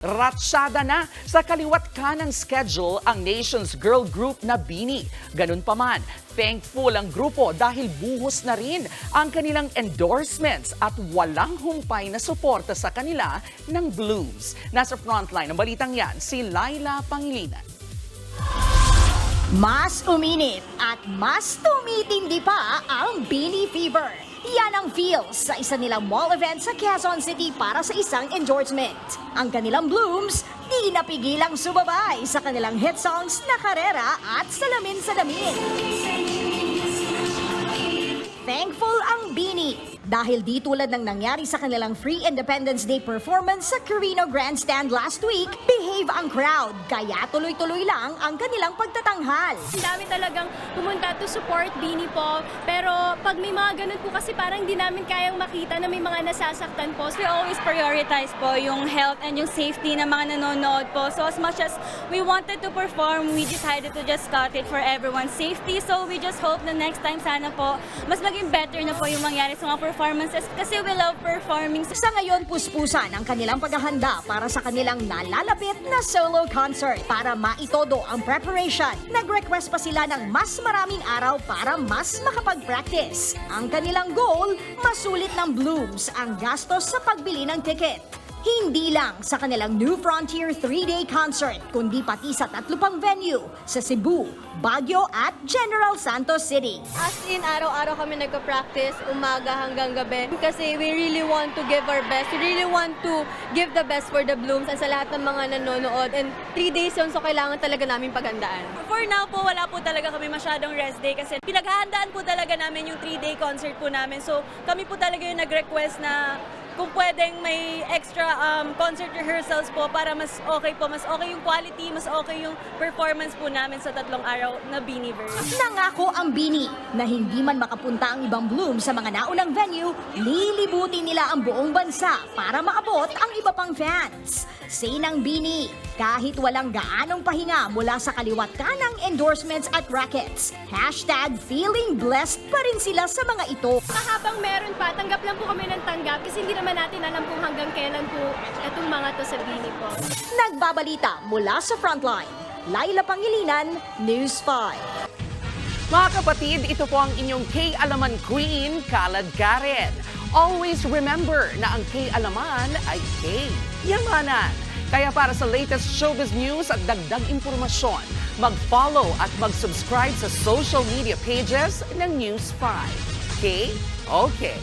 Ratsyada na sa kaliwat kanang schedule ang nation's girl group na BINI. Ganun pa man, thankful ang grupo dahil buhos na rin ang kanilang endorsements at walang humpay na suporta sa kanila ng Blooms. Nasa frontline ng balitang yan, si Laila Pangilinan. Mas uminit at mas tumitindi pa ang BINI Fever. Yan ang feels sa isa nilang mall event sa Quezon City para sa isang endorsement. Ang kanilang Blooms, di napigilang sumabay sa kanilang hit songs na Karera at Salamin sa Damin. Thankful ang BINI dahil di tulad ng nangyari sa kanilang Free Independence Day performance sa Carino Grandstand last week, behave ang crowd kaya tuloy-tuloy lang ang kanilang pagtatanghal. Ang dami talagang pumunta to support BINI po, pero pag may mga ganun po kasi parang di namin kayang makita na may mga nasasaktan po. We always prioritize po yung health and yung safety ng mga nanonood po. So as much as we wanted to perform, we decided to just cut it for everyone's safety. So we just hope na next time sana po, mas maging better na po yung mangyari sa mga performances kasi we love performing. Sa ngayon, puspusan ang kanilang paghahanda para sa kanilang nalalapit na solo concert. Para maitodo ang preparation, nag-request pa sila ng mas maraming araw para mas makapag-practice. Ang kanilang goal, masulit ng Blooms ang gastos sa pagbili ng ticket. Hindi lang sa kanilang New Frontier 3-day concert, kundi pati sa 3 pang venue sa Cebu, Baguio at General Santos City. As in, araw-araw kami nagpa-practice, umaga hanggang gabi. Kasi we really want to give our best. We really want to give the best for the Blooms and sa lahat ng mga nanonood. And 3 days yun, so kailangan talaga namin paghandaan. For now po, wala po talaga kami masyadong rest day kasi pinaghahandaan po talaga namin yung 3-day concert po namin. So kami po talaga yung nag-request na kung pwedeng may extra concert rehearsals po para mas okay po, mas okay yung quality, mas okay yung performance po namin sa 3 araw na BINIverse. Nangako ang BINI na hindi man makapunta ang ibang Bloom sa mga naunang venue, lilibutin nila ang buong bansa para maabot ang iba pang fans. Say ng BINI, kahit walang gaanong pahinga mula sa kaliwat kanang endorsements at rackets, #feeling blessed pa rin sila sa mga ito. Habang meron pa, tanggap lang po kami ng tanggap kasi hindi naman natin alam kung hanggang kailan po itong mga to sa BINI po. Nagbabalita mula sa frontline, Laila Pangilinan, News 5. Mga kapatid, ito po ang inyong K-Alaman Queen, Kalad Karen. Always remember na ang K-Alaman ay K-Yamanan. Kaya para sa latest showbiz news at dagdag impormasyon, mag-follow at mag-subscribe sa social media pages ng News 5. Okay?